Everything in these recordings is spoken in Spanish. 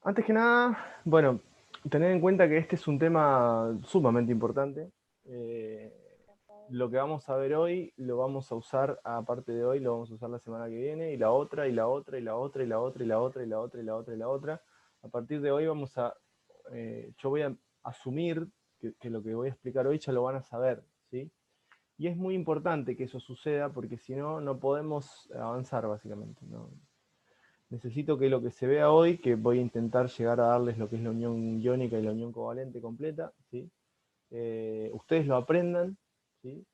Antes que nada, bueno, tener en cuenta que este es un tema sumamente importante. Eh, lo que vamos a ver hoy lo vamos a usar, aparte de hoy, lo vamos a usar la semana que viene, y la otra, y la otra, y la otra, y la otra, y la otra, y la otra, y la otra, y la otra. A partir de hoy yo voy a asumir que lo que voy a explicar hoy ya lo van a saber, ¿sí? Y es muy importante que eso suceda porque si no, no podemos avanzar básicamente, ¿no? Necesito que lo que se vea hoy, que voy a intentar llegar a darles lo que es la unión iónica y la unión covalente completa, ¿sí? Ustedes lo aprendan, ¿sí?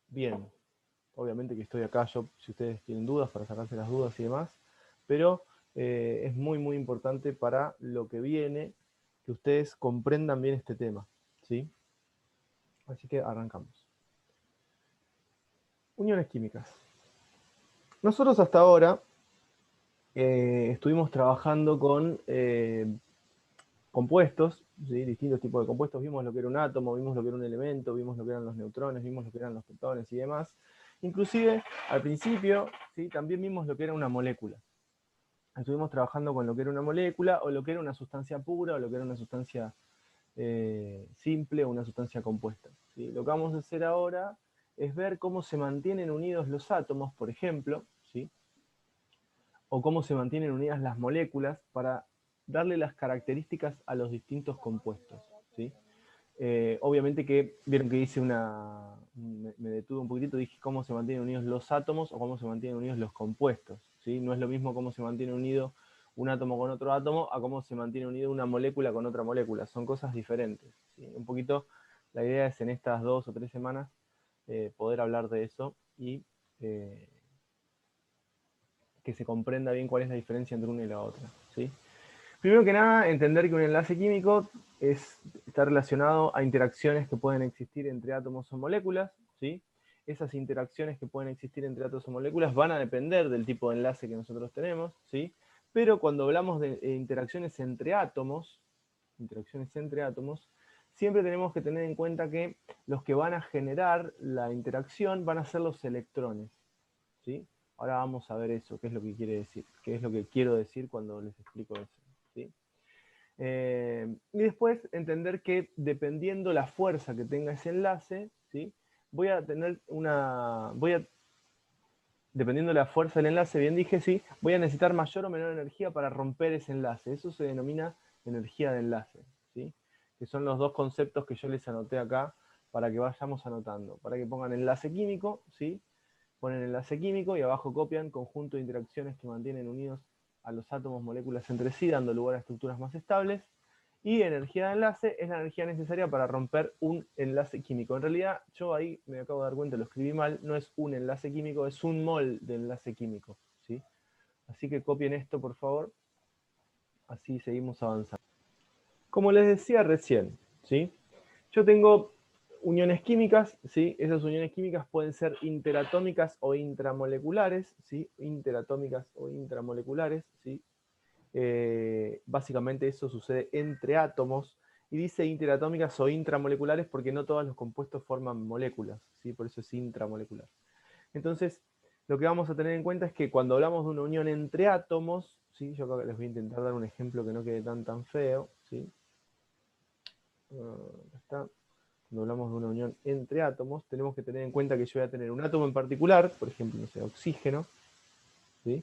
Bien. Obviamente que estoy acá yo, si ustedes tienen dudas, para sacarse las dudas y demás, pero es muy, muy importante para lo que viene que ustedes comprendan bien este tema, ¿sí? Así que arrancamos. Uniones químicas. Nosotros hasta ahora estuvimos trabajando con compuestos, ¿sí? Distintos tipos de compuestos. Vimos lo que era un átomo, vimos lo que era un elemento, vimos lo que eran los neutrones, vimos lo que eran los protones y demás. Inclusive, al principio, ¿sí? También vimos lo que era una molécula. Estuvimos trabajando con lo que era una molécula, o lo que era una sustancia pura, o lo que era una sustancia simple, o una sustancia compuesta, ¿sí? Lo que vamos a hacer ahora es ver cómo se mantienen unidos los átomos, por ejemplo, ¿sí? O cómo se mantienen unidas las moléculas para darle las características a los distintos compuestos, ¿sí? Obviamente que vieron que hice me detuve un poquitito, dije cómo se mantienen unidos los átomos o cómo se mantienen unidos los compuestos, ¿sí? No es lo mismo cómo se mantiene unido un átomo con otro átomo a cómo se mantiene unido una molécula con otra molécula, son cosas diferentes, ¿sí? Un poquito la idea es en estas 2 o 3 semanas poder hablar de eso y eh, que se comprenda bien cuál es la diferencia entre una y la otra, ¿sí? Primero que nada, entender que un enlace químico está relacionado a interacciones que pueden existir entre átomos o moléculas, ¿sí? Esas interacciones que pueden existir entre átomos o moléculas van a depender del tipo de enlace que nosotros tenemos, ¿sí? Pero cuando hablamos de interacciones entre átomos, siempre tenemos que tener en cuenta que los que van a generar la interacción van a ser los electrones, ¿sí? Ahora vamos a ver eso, qué es lo que quiere decir, qué es lo que quiero decir cuando les explico eso, ¿sí? Y después entender que dependiendo la fuerza que tenga ese enlace, ¿sí? Voy a tener una. Dependiendo de la fuerza del enlace, bien dije, sí, voy a necesitar mayor o menor energía para romper ese enlace. Eso se denomina energía de enlace, ¿sí? Que son los dos conceptos que yo les anoté acá para que vayamos anotando. Para que pongan enlace químico, ¿sí? Ponen enlace químico y abajo copian conjunto de interacciones que mantienen unidos a los átomos, moléculas entre sí, dando lugar a estructuras más estables. Y energía de enlace es la energía necesaria para romper un enlace químico. En realidad, yo ahí me acabo de dar cuenta, lo escribí mal, no es un enlace químico, es un mol de enlace químico, ¿sí? Así que copien esto, por favor, así seguimos avanzando. Como les decía recién, ¿sí? Yo tengo uniones químicas, ¿sí? Esas uniones químicas pueden ser interatómicas o intramoleculares, ¿sí? Interatómicas o intramoleculares, ¿sí? Básicamente eso sucede entre átomos, y dice interatómicas o intramoleculares porque no todos los compuestos forman moléculas, ¿sí? Por eso es intramolecular. Entonces, lo que vamos a tener en cuenta es que cuando hablamos de una unión entre átomos, ¿sí? Yo acá les voy a intentar dar un ejemplo que no quede tan feo, ¿sí? Está. Cuando hablamos de una unión entre átomos, tenemos que tener en cuenta que yo voy a tener un átomo en particular, por ejemplo, no sé, oxígeno, ¿sí?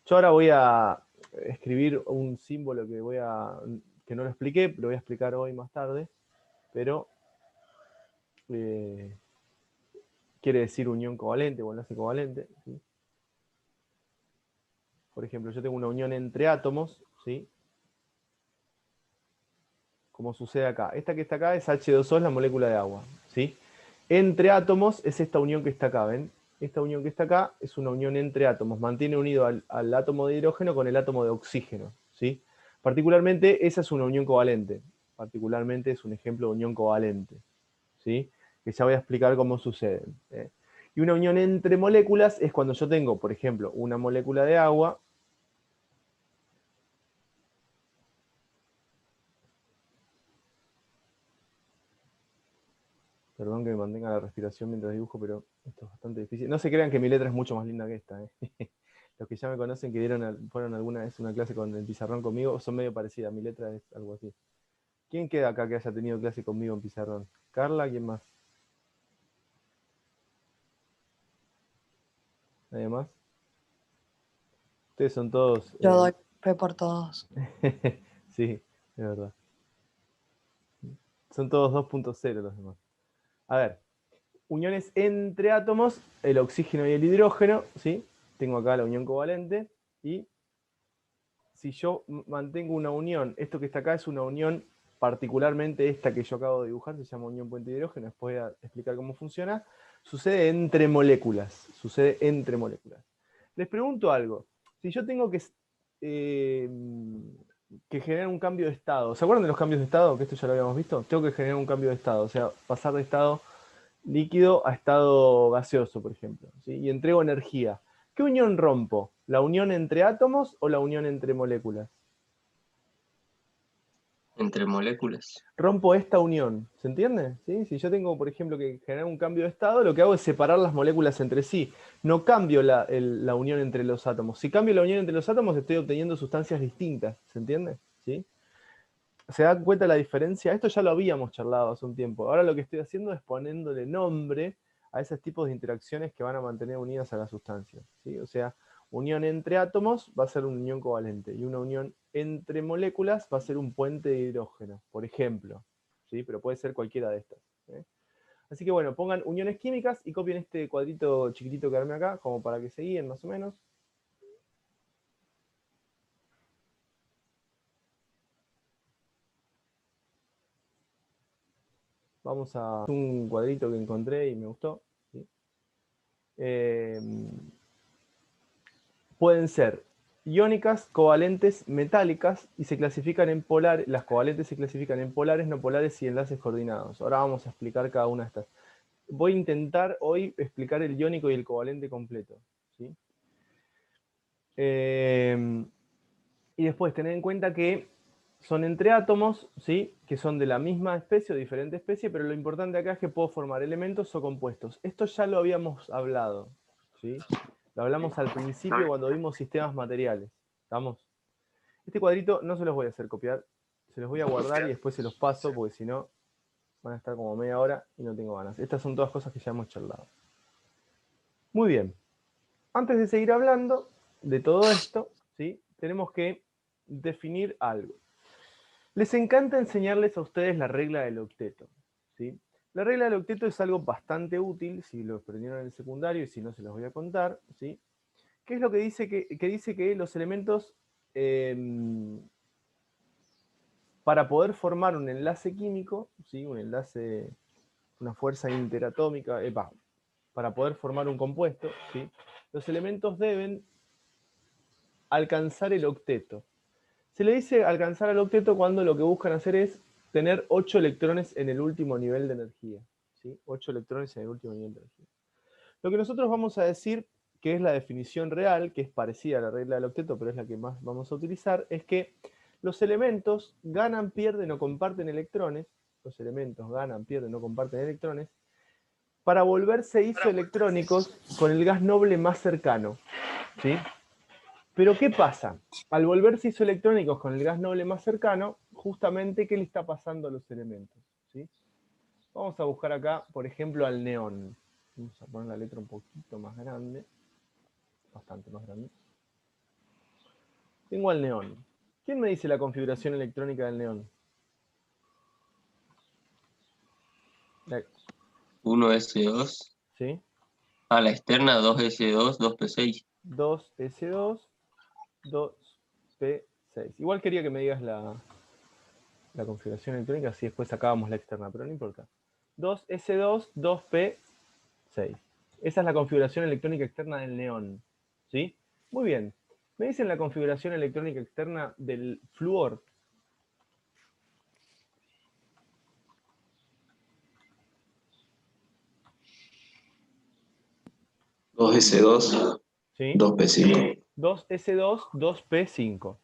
Yo ahora voy a escribir un símbolo que no lo expliqué, lo voy a explicar hoy más tarde, pero eh, quiere decir unión covalente o enlace covalente, ¿sí? Por ejemplo, yo tengo una unión entre átomos, ¿sí? Como sucede acá. Esta que está acá es H2O, es la molécula de agua, ¿sí? Entre átomos es esta unión que está acá, ¿ven? Esta unión que está acá es una unión entre átomos, mantiene unido al átomo de hidrógeno con el átomo de oxígeno, ¿sí? Particularmente esa es una unión covalente, particularmente es un ejemplo de unión covalente, ¿sí? Que ya voy a explicar cómo sucede. Y una unión entre moléculas es cuando yo tengo, por ejemplo, una molécula de agua. Perdón que me mantenga la respiración mientras dibujo, pero esto es bastante difícil. No se crean que mi letra es mucho más linda que esta, ¿eh? Los que ya me conocen, que fueron alguna vez una clase con el pizarrón conmigo, son medio parecidas. Mi letra es algo así. ¿Quién queda acá que haya tenido clase conmigo en pizarrón? ¿Carla? ¿Quién más? ¿Nadie más? Ustedes son todos... Yo doy fe por todos. sí, es verdad. Son todos 2.0 los demás. A ver, uniones entre átomos, el oxígeno y el hidrógeno, ¿sí? Tengo acá la unión covalente, y si yo mantengo una unión, esto que está acá es una unión, particularmente esta que yo acabo de dibujar, se llama unión puente de hidrógeno, después voy a explicar cómo funciona, sucede entre moléculas, Les pregunto algo, si yo tengo que generar un cambio de estado, ¿se acuerdan de los cambios de estado? Que esto ya lo habíamos visto, tengo que generar un cambio de estado, o sea, pasar de estado líquido a estado gaseoso, por ejemplo, ¿sí? Y entrego energía. ¿Qué unión rompo? ¿La unión entre átomos o la unión entre moléculas? Entre moléculas. Rompo esta unión, ¿se entiende? ¿Sí? Si yo tengo, por ejemplo, que generar un cambio de estado, lo que hago es separar las moléculas entre sí. No cambio la unión entre los átomos. Si cambio la unión entre los átomos, estoy obteniendo sustancias distintas, ¿se entiende? ¿Sí? ¿Se dan cuenta la diferencia? Esto ya lo habíamos charlado hace un tiempo. Ahora lo que estoy haciendo es poniéndole nombre a esos tipos de interacciones que van a mantener unidas a las sustancias, ¿sí? O sea, unión entre átomos va a ser una unión covalente, y una unión entre moléculas va a ser un puente de hidrógeno, por ejemplo, ¿sí? Pero puede ser cualquiera de estas, ¿eh? Así que bueno, pongan uniones químicas y copien este cuadrito chiquitito que armé acá, como para que se guíen más o menos. Vamos a un cuadrito que encontré y me gustó, ¿sí? Pueden ser iónicas, covalentes, metálicas, y se clasifican en polares. Las covalentes se clasifican en polares, no polares y enlaces coordinados. Ahora vamos a explicar cada una de estas. Voy a intentar hoy explicar el iónico y el covalente completo, ¿sí? Y después tener en cuenta que son entre átomos, ¿sí? Que son de la misma especie o diferente especie, pero lo importante acá es que puedo formar elementos o compuestos. Esto ya lo habíamos hablado, ¿sí? Lo hablamos al principio cuando vimos sistemas materiales. ¿Estamos? Este cuadrito no se los voy a hacer copiar, se los voy a guardar y después se los paso, porque si no van a estar como media hora y no tengo ganas. Estas son todas cosas que ya hemos charlado. Muy bien. Antes de seguir hablando de todo esto, ¿sí? Tenemos que definir algo. Les encanta enseñarles a ustedes la regla del octeto, ¿sí? La regla del octeto es algo bastante útil, si lo aprendieron en el secundario, y si no se los voy a contar, ¿sí? ¿Qué es lo que dice? Que dice que los elementos, para poder formar un enlace químico, ¿sí? Un enlace, una fuerza interatómica, para poder formar un compuesto, ¿sí? Los elementos deben alcanzar el octeto. Se le dice alcanzar al octeto cuando lo que buscan hacer es tener 8 electrones en el último nivel de energía, ¿sí? 8 electrones en el último nivel de energía. Lo que nosotros vamos a decir, que es la definición real, que es parecida a la regla del octeto, pero es la que más vamos a utilizar, es que los elementos ganan, pierden o comparten electrones, los elementos ganan, pierden o comparten electrones, para volverse isoelectrónicos con el gas noble más cercano, ¿sí? Pero ¿qué pasa? Al volverse isoelectrónicos con el gas noble más cercano, justamente, ¿qué le está pasando a los elementos? ¿Sí? Vamos a buscar acá, por ejemplo, al neón. Vamos a poner la letra un poquito más grande. Bastante más grande. Tengo al neón. ¿Quién me dice la configuración electrónica del neón? 1s2. ¿Sí? A la externa 2s2, 2p6. 2s2, 2p6. Igual quería que me digas la configuración electrónica, así después sacábamos la externa, pero no importa. 2s2, 2p6. Esa es la configuración electrónica externa del neón, ¿sí? Muy bien. ¿Me dicen la configuración electrónica externa del flúor? Dos s dos, ¿Sí? 2p5. 2s2, 2p5.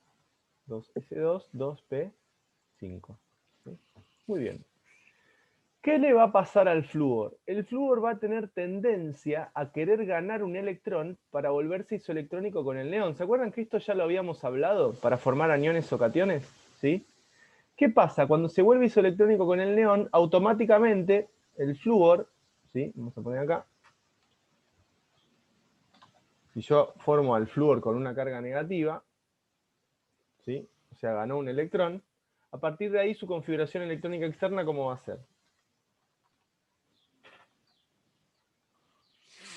2s2, 2p5. ¿Sí? Muy bien. ¿Qué le va a pasar al flúor? El flúor va a tener tendencia a querer ganar un electrón para volverse isoelectrónico con el neón. ¿Se acuerdan que esto ya lo habíamos hablado para formar aniones o cationes? ¿Sí? ¿Qué pasa? Cuando se vuelve isoelectrónico con el neón, automáticamente el flúor, ¿sí? Vamos a poner acá. Si yo formo al flúor con una carga negativa, ¿sí? O sea, ganó un electrón, a partir de ahí su configuración electrónica externa, ¿cómo va a ser?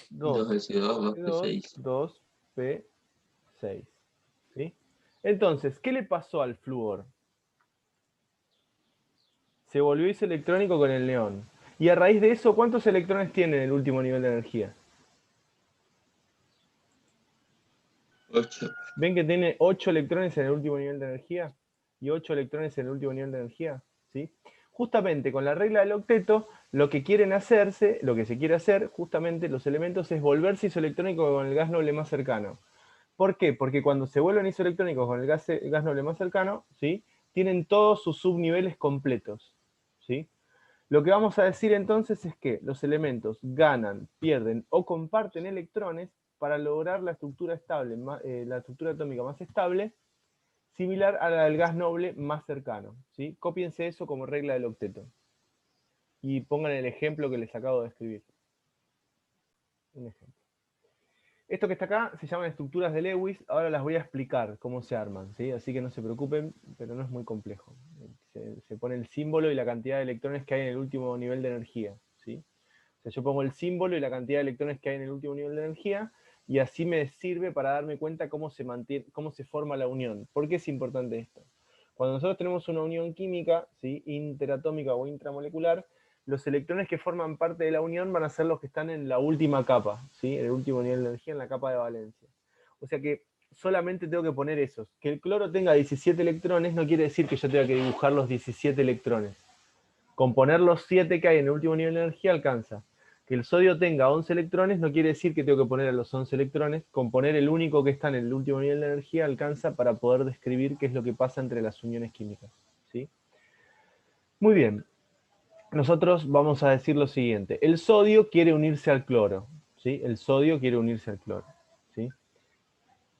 2s2, 2p6. 2p6. ¿Sí? Entonces, ¿qué le pasó al flúor? Se volvió isoelectrónico con el neón. Y a raíz de eso, ¿cuántos electrones tiene en el último nivel de energía? 8. ¿Ven que tiene 8 electrones en el último nivel de energía? Y 8 electrones en el último nivel de energía. ¿Sí? Justamente con la regla del octeto, lo que se quiere hacer, justamente los elementos, es volverse isoelectrónico con el gas noble más cercano. ¿Por qué? Porque cuando se vuelven isoelectrónicos con el gas noble más cercano, ¿sí? Tienen todos sus subniveles completos. ¿Sí? Lo que vamos a decir entonces es que los elementos ganan, pierden o comparten electrones para lograr la estructura estable, la estructura atómica más estable, similar a la del gas noble más cercano. ¿Sí? Cópiense eso como regla del octeto. Y pongan el ejemplo que les acabo de escribir. Un ejemplo. Esto que está acá se llaman estructuras de Lewis. Ahora las voy a explicar cómo se arman, ¿sí? Así que no se preocupen, pero no es muy complejo. Se pone el símbolo y la cantidad de electrones que hay en el último nivel de energía, ¿sí? O sea, yo pongo el símbolo y la cantidad de electrones que hay en el último nivel de energía, y así me sirve para darme cuenta cómo se forma la unión. ¿Por qué es importante esto? Cuando nosotros tenemos una unión química, ¿sí? Interatómica o intramolecular, los electrones que forman parte de la unión van a ser los que están en la última capa, ¿sí? En el último nivel de energía, en la capa de valencia. O sea que solamente tengo que poner esos. Que el cloro tenga 17 electrones no quiere decir que yo tenga que dibujar los 17 electrones. Con poner los 7 que hay en el último nivel de energía alcanza. Que el sodio tenga 11 electrones no quiere decir que tengo que poner a los 11 electrones. Con poner el único que está en el último nivel de energía alcanza para poder describir qué es lo que pasa entre las uniones químicas, ¿sí? Muy bien. Nosotros vamos a decir lo siguiente. El sodio quiere unirse al cloro, ¿sí? El sodio quiere unirse al cloro, ¿sí?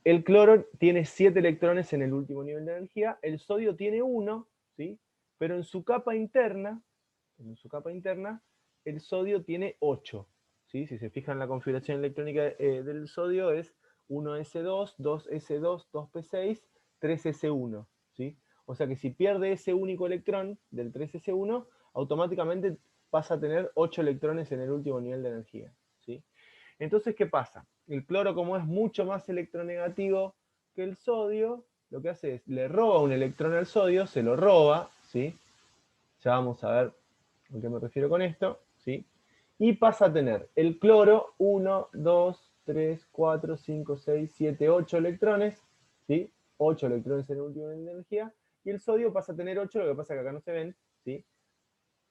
El cloro tiene 7 electrones en el último nivel de energía, el sodio tiene 1, ¿sí? Pero en su capa interna, el sodio tiene 8, ¿sí? Si se fijan, la configuración electrónica del sodio es 1s2, 2s2, 2p6, 3s1, ¿sí? O sea que si pierde ese único electrón del 3s1, automáticamente pasa a tener 8 electrones en el último nivel de energía, ¿sí? Entonces, ¿qué pasa? El cloro, como es mucho más electronegativo que el sodio, lo que hace es, le roba un electrón al sodio, se lo roba, ¿sí? Ya vamos a ver a qué me refiero con esto, ¿sí? Y pasa a tener el cloro 1, 2, 3, 4, 5, 6, 7, 8 electrones, ¿sí? 8 electrones en el último nivel de energía, y el sodio pasa a tener 8, lo que pasa es que acá no se ven, ¿sí?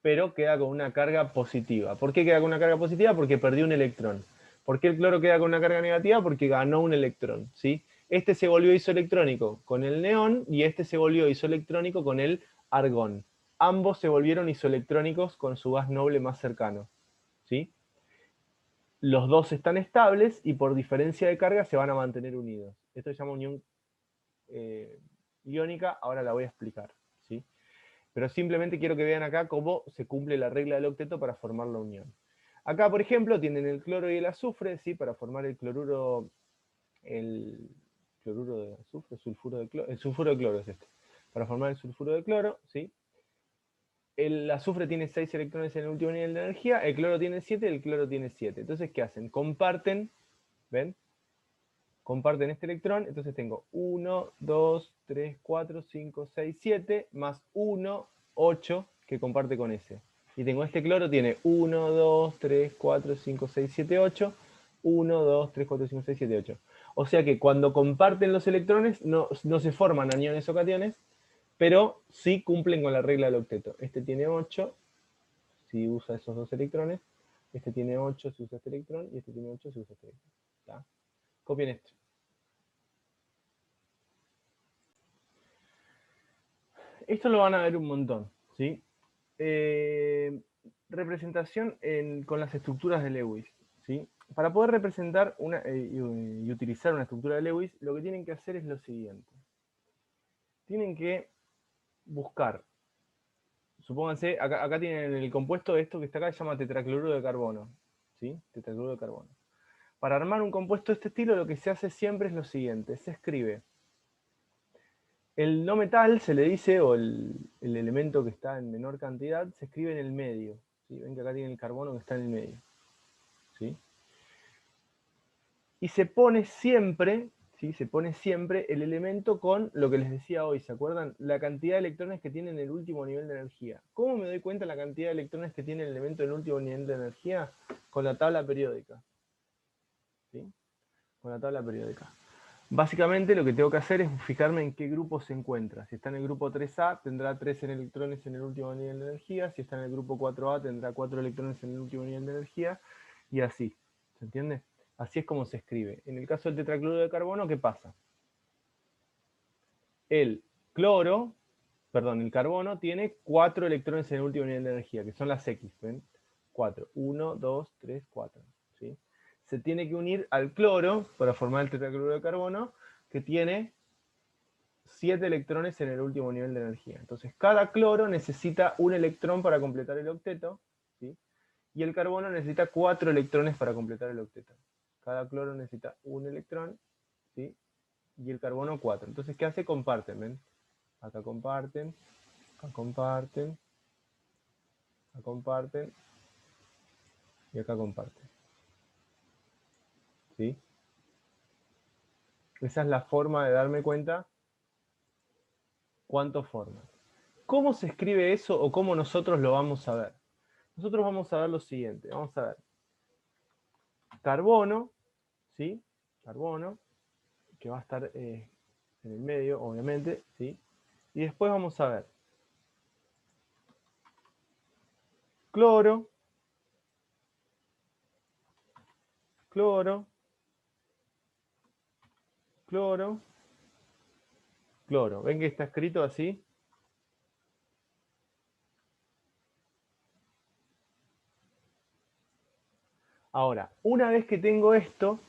Pero queda con una carga positiva. ¿Por qué queda con una carga positiva? Porque perdió un electrón. ¿Por qué el cloro queda con una carga negativa? Porque ganó un electrón, ¿sí? Este se volvió isoelectrónico con el neón y este se volvió isoelectrónico con el argón. Ambos se volvieron isoelectrónicos con su gas noble más cercano, ¿sí? Los dos están estables y por diferencia de carga se van a mantener unidos. Esto se llama unión iónica, ahora la voy a explicar, ¿sí? Pero simplemente quiero que vean acá cómo se cumple la regla del octeto para formar la unión. Acá, por ejemplo, tienen el cloro y el azufre, ¿sí? Para formar el cloruro de azufre, el sulfuro de cloro es este. Para formar el sulfuro de cloro, ¿sí? El azufre tiene 6 electrones en el último nivel de energía, el cloro tiene 7, el cloro tiene 7. Entonces, ¿qué hacen? Comparten, ¿ven? Comparten este electrón, entonces tengo 1, 2, 3, 4, 5, 6, 7, más 1, 8, que comparte con ese. Y tengo este cloro, tiene 1, 2, 3, 4, 5, 6, 7, 8, 1, 2, 3, 4, 5, 6, 7, 8. O sea que cuando comparten los electrones no se forman aniones o cationes, pero sí cumplen con la regla del octeto. Este tiene 8, si usa esos dos electrones, este tiene 8 si usa este electrón, y este tiene 8 si usa este electrón. ¿Está? Copien esto. Esto lo van a ver un montón, ¿sí? representación con las estructuras de Lewis, ¿sí? Para poder representar y utilizar una estructura de Lewis, lo que tienen que hacer es lo siguiente. Tienen que buscar, supónganse, acá tienen el compuesto, esto que está acá se llama tetracloruro de carbono, ¿sí? Tetracloruro de carbono. Para armar un compuesto de este estilo, lo que se hace siempre es lo siguiente, se escribe el no metal, se le dice, o el elemento que está en menor cantidad, se escribe en el medio, ¿sí? Ven que acá tiene el carbono que está en el medio, ¿sí? Y se pone siempre, ¿sí? Se pone siempre el elemento con lo que les decía hoy, ¿se acuerdan? La cantidad de electrones que tiene en el último nivel de energía. ¿Cómo me doy cuenta de la cantidad de electrones que tiene el elemento en el último nivel de energía? Con la tabla periódica, ¿sí? Con la tabla periódica. Básicamente lo que tengo que hacer es fijarme en qué grupo se encuentra. Si está en el grupo 3A, tendrá 3 electrones en el último nivel de energía. Si está en el grupo 4A, tendrá 4 electrones en el último nivel de energía. Y así. ¿Se entiende? Así es como se escribe. En el caso del tetracloruro de carbono, ¿qué pasa? El carbono tiene 4 electrones en el último nivel de energía, que son las X. ¿Ven? 4. 1, 2, 3, 4. ¿Sí? Se tiene que unir al cloro para formar el tetracloruro de carbono, que tiene 7 electrones en el último nivel de energía. Entonces, cada cloro necesita un electrón para completar el octeto, ¿sí? Y el carbono necesita 4 electrones para completar el octeto. Cada cloro necesita un electrón, ¿sí? Y el carbono 4. Entonces, ¿qué hace? Comparten, ¿ven? Acá comparten, acá comparten, acá comparten, y acá comparten. ¿Sí? Esa es la forma de darme cuenta cuánto forman. ¿Cómo se escribe eso o cómo nosotros lo vamos a ver? Nosotros vamos a ver lo siguiente. Vamos a ver carbono, ¿sí? Carbono, que va a estar en el medio, obviamente, ¿sí? Y después vamos a ver cloro, cloro, cloro, cloro. ¿Ven que está escrito así? Ahora, una vez que tengo esto,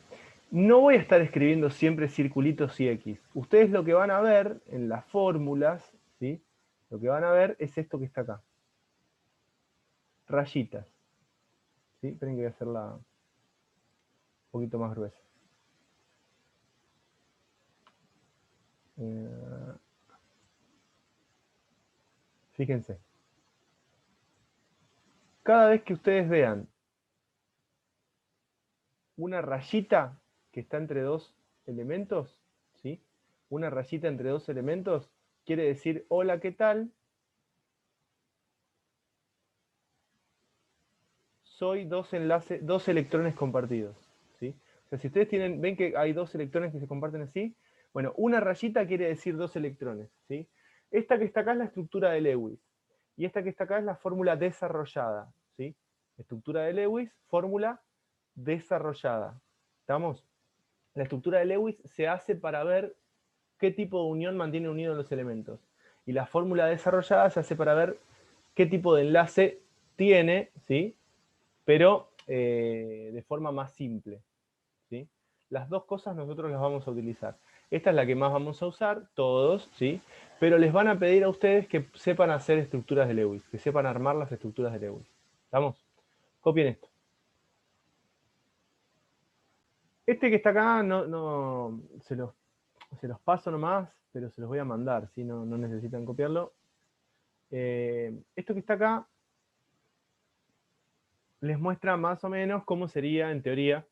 no voy a estar escribiendo siempre circulitos y X. Ustedes lo que van a ver en las fórmulas, ¿sí? Lo que van a ver es esto que está acá. Rayitas. ¿Sí? Esperen que voy a hacerla un poquito más gruesa. Fíjense. Cada vez que ustedes vean una rayita que está entre dos elementos, ¿sí? Una rayita entre dos elementos quiere decir, hola, ¿qué tal? Soy dos electrones compartidos, ¿sí? O sea, si ustedes ven que hay dos electrones que se comparten así, bueno, una rayita quiere decir dos electrones, ¿sí? Esta que está acá es la estructura de Lewis, y esta que está acá es la fórmula desarrollada, ¿sí? Estructura de Lewis, fórmula desarrollada. ¿Estamos? La estructura de Lewis se hace para ver qué tipo de unión mantiene unidos los elementos. Y la fórmula desarrollada se hace para ver qué tipo de enlace tiene, ¿sí? Pero de forma más simple, ¿sí? Las dos cosas nosotros las vamos a utilizar. Esta es la que más vamos a usar, todos, ¿sí? Pero les van a pedir a ustedes que sepan hacer estructuras de Lewis, que sepan armar las estructuras de Lewis. ¿Estamos? Copien esto. Este que está acá, se los paso nomás, pero se los voy a mandar, si no necesitan copiarlo. Esto que está acá les muestra más o menos cómo sería, en teoría,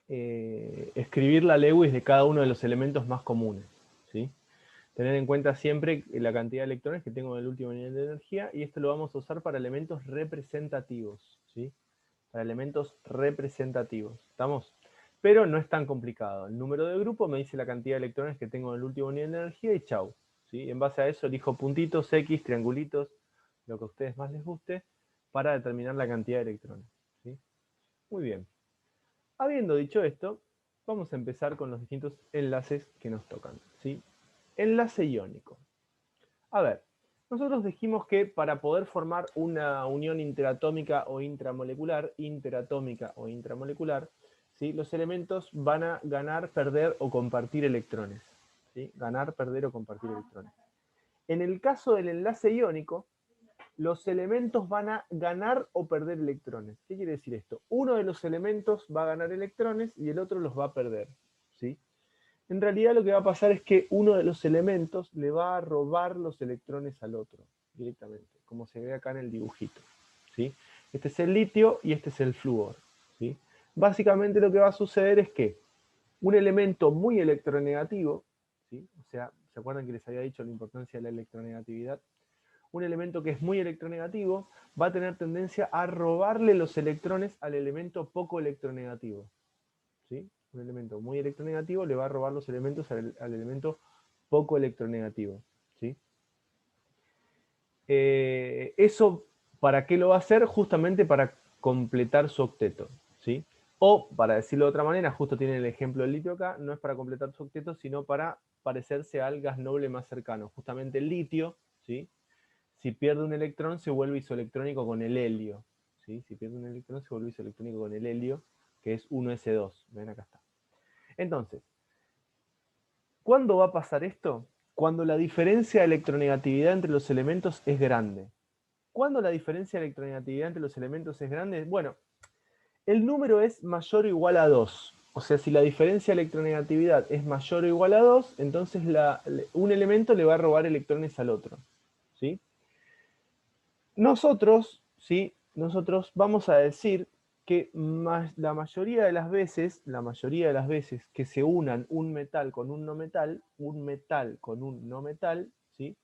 escribir la Lewis de cada uno de los elementos más comunes, ¿sí? Tener en cuenta siempre la cantidad de electrones que tengo en el último nivel de energía, y esto lo vamos a usar para elementos representativos, ¿sí? Para elementos representativos, ¿estamos? Pero no es tan complicado. El número de grupo me dice la cantidad de electrones que tengo en el último nivel de energía y chau, ¿sí? En base a eso elijo puntitos, X, triangulitos, lo que a ustedes más les guste, para determinar la cantidad de electrones, ¿sí? Muy bien. Habiendo dicho esto, vamos a empezar con los distintos enlaces que nos tocan, ¿sí? Enlace iónico. A ver, Nosotros dijimos que para poder formar una unión interatómica o intramolecular, ¿sí? Los elementos van a ganar, perder o compartir electrones. ¿Sí? Ganar, perder o compartir electrones. En el caso del enlace iónico, los elementos van a ganar o perder electrones. ¿Qué quiere decir esto? Uno de los elementos va a ganar electrones y el otro los va a perder. ¿Sí? En realidad lo que va a pasar es que uno de los elementos le va a robar los electrones al otro directamente, como se ve acá en el dibujito. ¿Sí? Este es el litio y este es el flúor. ¿Sí? Básicamente lo que va a suceder es que un elemento muy electronegativo, ¿sí? O sea, ¿se acuerdan que les había dicho la importancia de la electronegatividad? Un elemento que es muy electronegativo va a tener tendencia a robarle los electrones al elemento poco electronegativo. ¿Sí? Un elemento muy electronegativo le va a robar los elementos al elemento poco electronegativo. ¿Sí? Eso, ¿para qué lo va a hacer? Justamente para completar su octeto. ¿Sí? O, para decirlo de otra manera, justo tienen el ejemplo del litio acá, no es para completar su octeto, sino para parecerse al gas noble más cercano. Justamente el litio, ¿sí? Si pierde un electrón, se vuelve isoelectrónico con el helio. ¿Sí? Si pierde un electrón, se vuelve isoelectrónico con el helio, que es 1s2. Ven, acá está. Entonces, ¿cuándo va a pasar esto? Cuando la diferencia de electronegatividad entre los elementos es grande. ¿Cuándo la diferencia de electronegatividad entre los elementos es grande? Bueno, el número es mayor o igual a 2. O sea, si la diferencia de electronegatividad es mayor o igual a 2, entonces un elemento le va a robar electrones al otro. ¿Sí? Nosotros vamos a decir que la mayoría de las veces que se unan un metal con un no metal, ¿sí?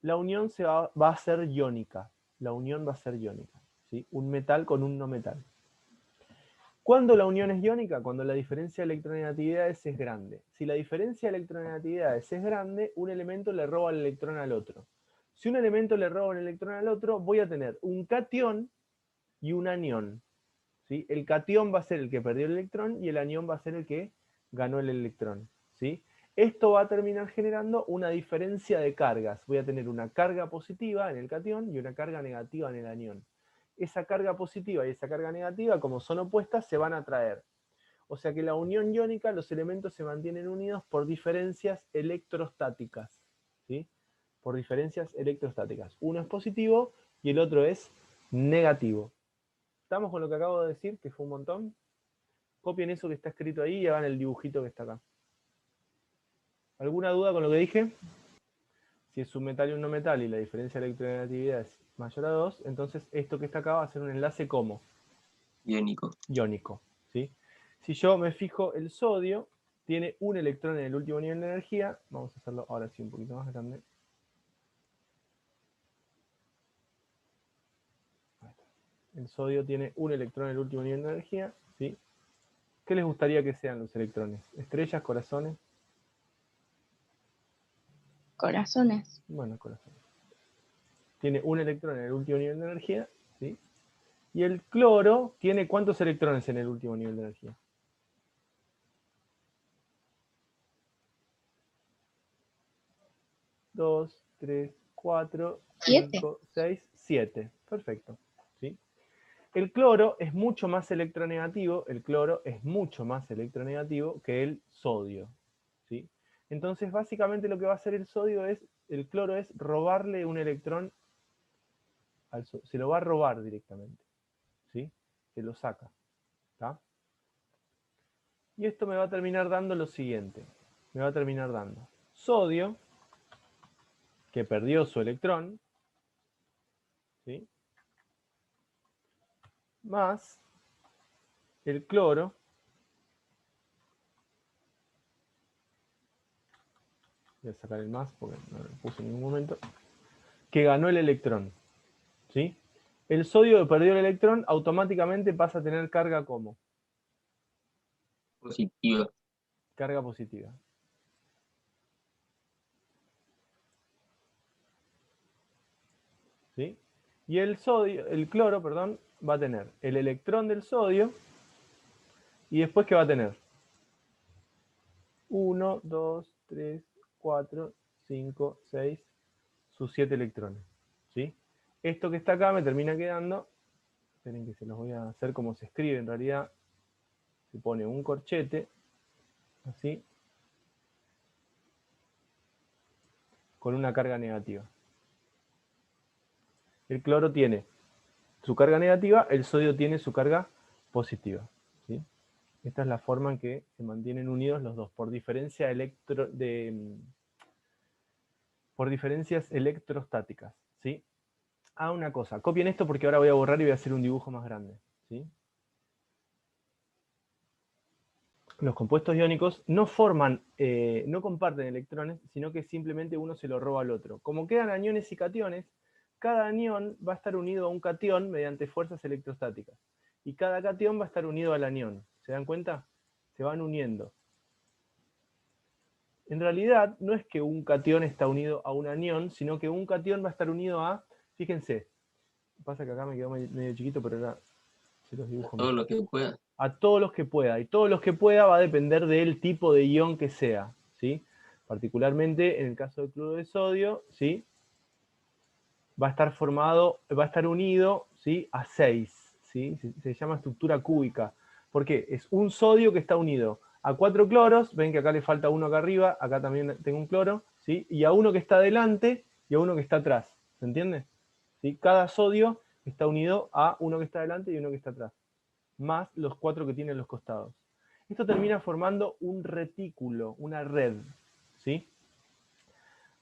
La unión va a ser iónica. La unión va a ser iónica. ¿Sí? Un metal con un no metal. ¿Cuándo la unión es iónica? Cuando la diferencia de electronegatividades es grande. Si la diferencia de electronegatividades es grande, un elemento le roba el electrón al otro. Si un elemento le roba un electrón al otro, voy a tener un catión y un anión. ¿Sí? El catión va a ser el que perdió el electrón y el anión va a ser el que ganó el electrón. ¿Sí? Esto va a terminar generando una diferencia de cargas. Voy a tener una carga positiva en el catión y una carga negativa en el anión. Esa carga positiva y esa carga negativa, como son opuestas, se van a atraer. O sea que la unión iónica, los elementos se mantienen unidos por diferencias electrostáticas. ¿Sí? Por diferencias electrostáticas. Uno es positivo y el otro es negativo. ¿Estamos con lo que acabo de decir? Que fue un montón. Copien eso que está escrito ahí y hagan el dibujito que está acá. ¿Alguna duda con lo que dije? Si es un metal y un no metal y la diferencia de electronegatividad es mayor a 2, entonces esto que está acá va a ser un enlace ¿cómo? Iónico. Iónico. ¿Sí? Si yo me fijo, el sodio tiene un electrón en el último nivel de energía. Vamos a hacerlo ahora sí un poquito más grande. El sodio tiene un electrón en el último nivel de energía. ¿Sí? ¿Qué les gustaría que sean los electrones? ¿Estrellas, corazones? Corazones. Bueno, corazones. Tiene un electrón en el último nivel de energía. ¿Sí? Y el cloro tiene ¿cuántos electrones en el último nivel de energía? 2, 3, 4, 5, 6, 7. Perfecto. ¿Sí? El cloro es mucho más electronegativo, que el sodio. ¿Sí? Entonces, básicamente lo que va a hacer el cloro es robarle un electrón al sodio. Se lo va a robar directamente. ¿Sí? Se lo saca. ¿Está? Y esto me va a terminar dando lo siguiente. Me va a terminar dando sodio, que perdió su electrón, ¿sí? Más el cloro, voy a sacar el más porque no lo puse en ningún momento, que ganó el electrón. ¿Sí? El sodio que perdió el electrón automáticamente pasa a tener carga como Positiva. carga positiva. ¿Sí? Y el cloro, perdón, va a tener el electrón del sodio y después ¿qué va a tener? 1, 2, 3, 4, 5, 6, sus 7 electrones. ¿Sí? Esto que está acá me termina quedando, esperen que se los voy a hacer como se escribe en realidad, se pone un corchete, así, con una carga negativa. El cloro tiene su carga negativa, el sodio tiene su carga positiva. ¿Sí? Esta es la forma en que se mantienen unidos los dos, por diferencias electrostáticas. ¿Sí? Una cosa, copien esto porque ahora voy a borrar y voy a hacer un dibujo más grande. ¿Sí? Los compuestos iónicos no no comparten electrones, sino que simplemente uno se lo roba al otro. Como quedan aniones y cationes, cada anión va a estar unido a un catión mediante fuerzas electrostáticas. Y cada catión va a estar unido al anión. ¿Se dan cuenta? Se van uniendo. En realidad, no es que un catión está unido a un anión, sino que un catión va a estar unido a, fíjense, pasa que acá me quedó medio chiquito, pero ahora se los dibujo Todo mejor. lo que pueda. A todos los que pueda, y todos los que pueda va a depender del tipo de ion que sea, ¿sí? Particularmente en el caso del cloruro de sodio, ¿sí? Va a estar unido, ¿sí? A 6, ¿sí? Se llama estructura cúbica. ¿Por qué? Es un sodio que está unido a 4 cloros, ven que acá le falta uno acá arriba, acá también tengo un cloro, ¿sí? Y a uno que está adelante y a uno que está atrás, ¿se entiende? ¿Sí? Cada sodio está unido a uno que está adelante y uno que está atrás, más los 4 que tienen los costados. Esto termina formando un retículo, una red, ¿sí?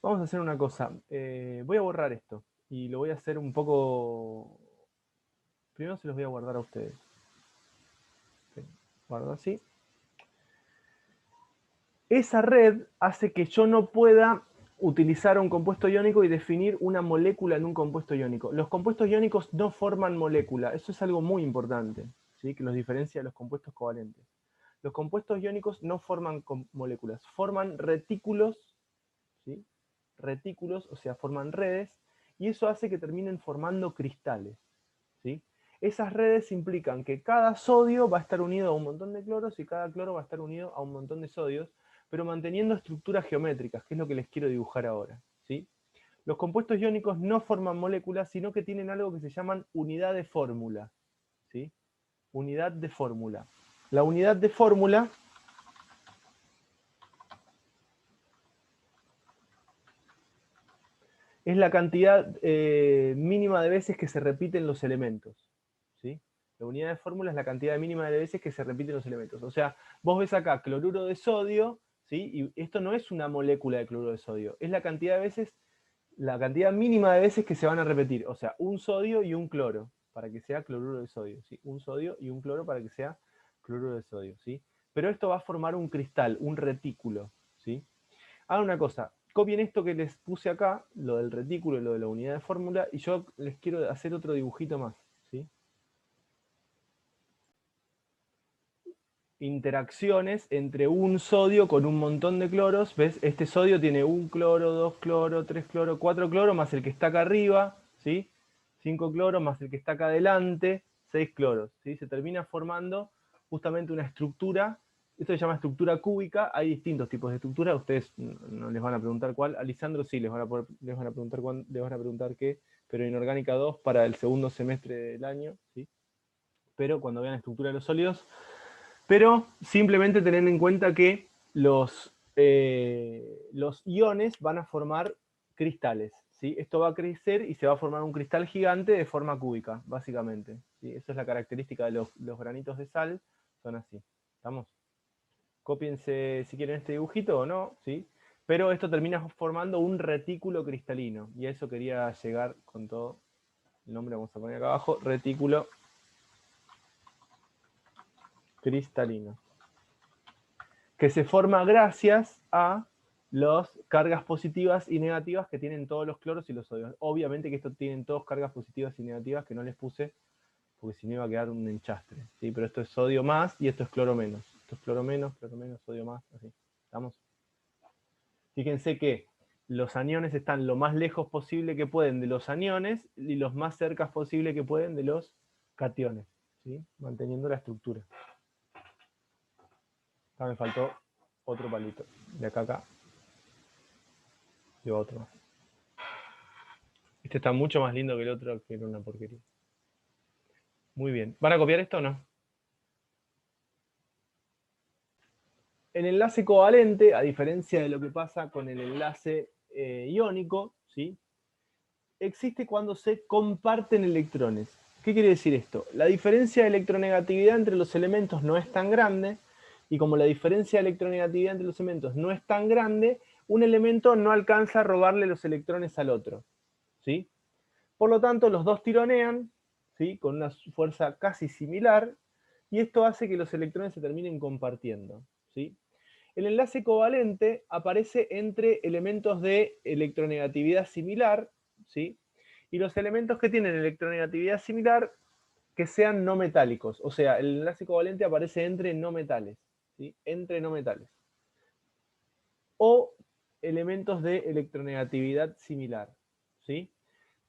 Vamos a hacer una cosa, voy a borrar esto, y lo voy a hacer un poco... Primero se los voy a guardar a ustedes. Guardo así. Esa red hace que yo no pueda utilizar un compuesto iónico y definir una molécula en un compuesto iónico. Los compuestos iónicos no forman molécula, eso es algo muy importante, ¿sí? Que los diferencia de los compuestos covalentes. Los compuestos iónicos no forman moléculas, forman retículos, ¿sí? Retículos, o sea, forman redes, y eso hace que terminen formando cristales, ¿sí? Esas redes implican que cada sodio va a estar unido a un montón de cloros y cada cloro va a estar unido a un montón de sodios, pero manteniendo estructuras geométricas, que es lo que les quiero dibujar ahora, ¿sí? Los compuestos iónicos no forman moléculas, sino que tienen algo que se llaman unidad de fórmula, ¿sí? Unidad de fórmula. La unidad de fórmula es la cantidad mínima de veces que se repiten los elementos, ¿sí? La unidad de fórmula es la cantidad mínima de veces que se repiten los elementos. O sea, vos ves acá cloruro de sodio, ¿sí? Y esto no es una molécula de cloruro de sodio, es la cantidad de veces, la cantidad mínima de veces que se van a repetir. O sea, un sodio y un cloro, para que sea cloruro de sodio, ¿sí? Un sodio y un cloro para que sea cloruro de sodio, ¿sí? Pero esto va a formar un cristal, un retículo, ¿sí? Hagan una cosa, copien esto que les puse acá, lo del retículo y lo de la unidad de fórmula, y yo les quiero hacer otro dibujito más, ¿sí? Interacciones entre un sodio con un montón de cloros, ¿ves? Este sodio tiene un cloro, 2 cloro, 3 cloro, 4 cloro, más el que está acá arriba, ¿sí? 5 cloros, más el que está acá adelante, 6 cloros, ¿sí? Se termina formando justamente una estructura. Esto se llama estructura cúbica. Hay distintos tipos de estructura. Ustedes no les van a preguntar cuál. A Lisandro sí les van a preguntar qué, pero inorgánica 2 para el segundo semestre del año, ¿sí? Pero cuando vean estructura de los sólidos. Pero simplemente tener en cuenta que los iones van a formar cristales, ¿sí? Esto va a crecer y se va a formar un cristal gigante de forma cúbica, básicamente, ¿sí? Esa es la característica de los granitos de sal, son así. ¿Estamos? Cópiense si quieren este dibujito o no, ¿sí? Pero esto termina formando un retículo cristalino, y a eso quería llegar con todo. El nombre vamos a poner acá abajo, retículo cristalino, que se forma gracias a las cargas positivas y negativas que tienen todos los cloros y los sodios. Obviamente que estos tienen todos cargas positivas y negativas que no les puse, porque si no iba a quedar un enchastre, ¿sí? Pero esto es sodio más y esto es cloro menos. Esto es cloro menos, sodio más, así. ¿Estamos? Fíjense que los aniones están lo más lejos posible que pueden de los aniones y los más cerca posible que pueden de los cationes, ¿sí? Manteniendo la estructura. Acá me faltó otro palito. De acá a acá. Y otro más. Este está mucho más lindo que el otro, que era una porquería. Muy bien. ¿Van a copiar esto o no? El enlace covalente, a diferencia de lo que pasa con el enlace iónico, ¿sí?, existe cuando se comparten electrones. ¿Qué quiere decir esto? La diferencia de electronegatividad entre los elementos no es tan grande, y como la diferencia de electronegatividad entre los elementos no es tan grande, un elemento no alcanza a robarle los electrones al otro, ¿sí? Por lo tanto, los dos tironean, ¿sí?, con una fuerza casi similar, y esto hace que los electrones se terminen compartiendo, ¿sí? El enlace covalente aparece entre elementos de electronegatividad similar, ¿sí?, y los elementos que tienen electronegatividad similar que sean no metálicos. O sea, el enlace covalente aparece entre no metales, ¿sí?, entre no metales. O elementos de electronegatividad similar, ¿sí?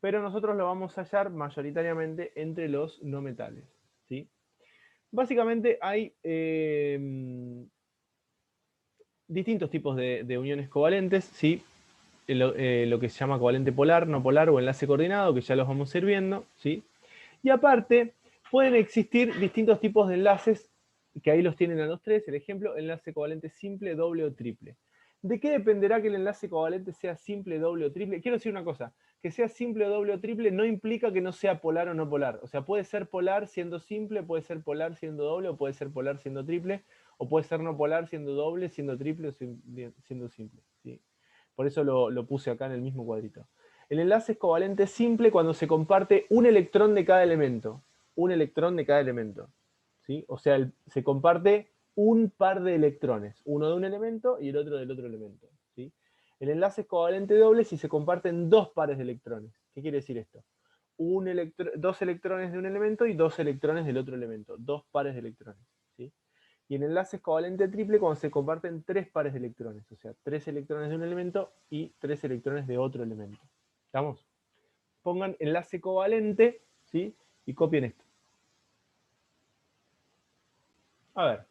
Pero nosotros lo vamos a hallar mayoritariamente entre los no metales, ¿sí? Básicamente hay distintos tipos de uniones covalentes, ¿sí? Lo que se llama covalente polar, no polar o enlace coordinado, que ya los vamos a ir viendo, ¿sí? Y aparte, pueden existir distintos tipos de enlaces, que ahí los tienen a los tres. El ejemplo, enlace covalente simple, doble o triple. ¿De qué dependerá que el enlace covalente sea simple, doble o triple? Quiero decir una cosa, que sea simple, doble o triple no implica que no sea polar o no polar. O sea, puede ser polar siendo simple, puede ser polar siendo doble, o puede ser polar siendo triple, o puede ser no polar siendo doble, siendo triple o siendo simple, ¿sí? Por eso lo puse acá en el mismo cuadrito. El enlace es covalente simple cuando se comparte un electrón de cada elemento. Un electrón de cada elemento, ¿sí? O sea, se comparte un par de electrones. Uno de un elemento y el otro del otro elemento, ¿sí? El enlace es covalente doble si se comparten dos pares de electrones. ¿Qué quiere decir esto? Dos electrones de un elemento y dos electrones del otro elemento. Dos pares de electrones, ¿sí? Y el enlace es covalente triple cuando se comparten tres pares de electrones. O sea, tres electrones de un elemento y tres electrones de otro elemento. ¿Estamos? Pongan enlace covalente, ¿sí?, y copien esto. A ver.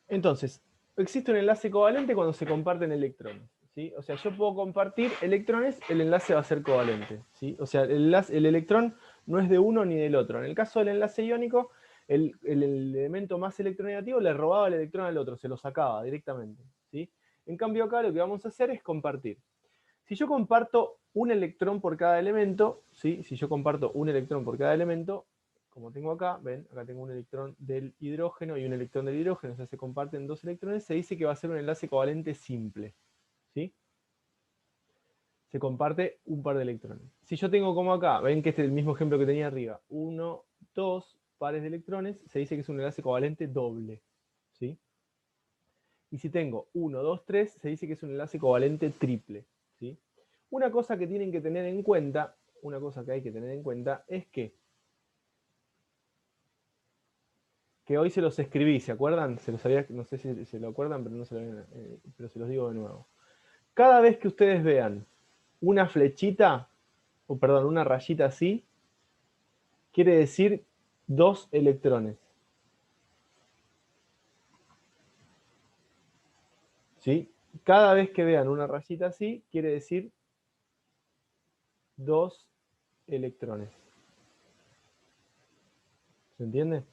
Entonces, existe un enlace covalente cuando se comparten electrones, ¿sí? O sea, yo puedo compartir electrones, el enlace va a ser covalente, ¿sí? O sea, el electrón no es de uno ni del otro. En el caso del enlace iónico, el elemento más electronegativo le robaba el electrón al otro, se lo sacaba directamente, ¿sí? En cambio acá lo que vamos a hacer es compartir. Si yo comparto un electrón por cada elemento, ¿sí?, si yo comparto un electrón por cada elemento, como tengo acá, ven, acá tengo un electrón del hidrógeno y un electrón del hidrógeno, o sea, se comparten dos electrones, se dice que va a ser un enlace covalente simple, ¿sí? Se comparte un par de electrones. Si yo tengo como acá, ven que este es el mismo ejemplo que tenía arriba, uno, dos pares de electrones, se dice que es un enlace covalente doble, ¿sí? Y si tengo 1, 2, 3, se dice que es un enlace covalente triple, ¿sí? Una cosa que tienen que tener en cuenta, una cosa que hay que tener en cuenta es que hoy se los escribí, ¿se acuerdan? Se los había, no sé si se lo acuerdan, pero, no se lo, pero se los digo de nuevo. Cada vez que ustedes vean una flechita, o perdón, una rayita así, quiere decir dos electrones. ¿Sí? Cada vez que vean una rayita así, quiere decir dos electrones. ¿Se entiende?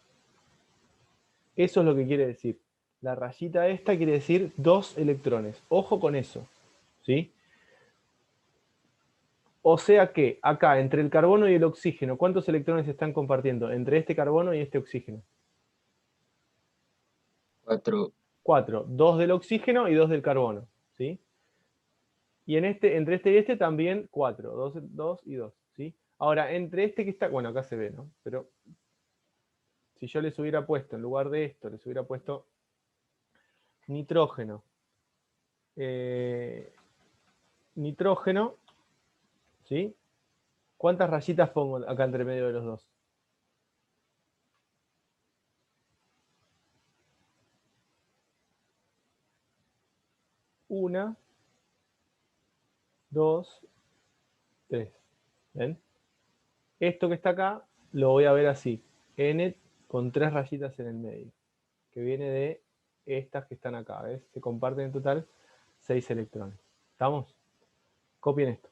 Eso es lo que quiere decir. La rayita esta quiere decir dos electrones. Ojo con eso, ¿sí? O sea que acá, entre el carbono y el oxígeno, ¿cuántos electrones se están compartiendo? Entre este carbono y este oxígeno. 4. 4. 2 del oxígeno y 2 del carbono, ¿sí? Y entre este y este también 4. 2 y 2, ¿sí? Ahora, entre este que está, bueno, acá se ve, ¿no? Pero si yo les hubiera puesto, en lugar de esto, les hubiera puesto nitrógeno, nitrógeno, ¿sí? ¿Cuántas rayitas pongo acá entre medio de los dos? Una, dos, tres. ¿Ven? Esto que está acá lo voy a ver así. N con 3 rayitas en el medio. Que viene de estas que están acá. ¿Ves? Se comparten en total 6 electrones. ¿Estamos? Copien esto.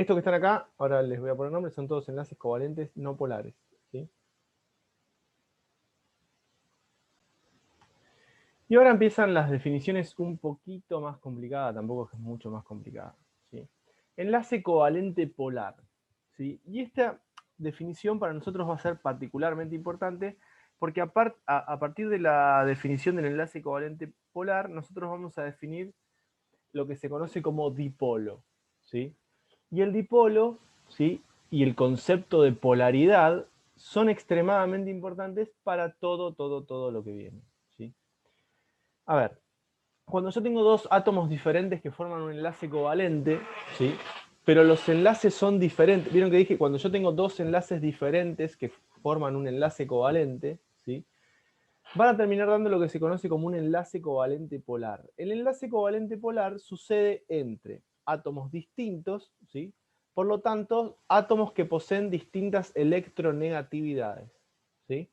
Estos que están acá, ahora les voy a poner nombre, son todos enlaces covalentes no polares. ¿Sí? Y ahora empiezan las definiciones un poquito más complicadas, tampoco es que es mucho más complicada. ¿Sí? Enlace covalente polar. ¿Sí? Y esta definición para nosotros va a ser particularmente importante porque a partir de la definición del enlace covalente polar, nosotros vamos a definir lo que se conoce como dipolo. ¿Sí? Y el dipolo, ¿sí? Y el concepto de polaridad son extremadamente importantes para todo lo que viene. ¿Sí? A ver, cuando yo tengo dos átomos diferentes que forman un enlace covalente, ¿sí? Pero los enlaces son diferentes. Vieron que dije, cuando yo tengo dos enlaces diferentes que forman un enlace covalente, ¿sí? Van a terminar dando lo que se conoce como un enlace covalente polar. El enlace covalente polar sucede entre átomos distintos, ¿sí? Por lo tanto, átomos que poseen distintas electronegatividades, ¿sí?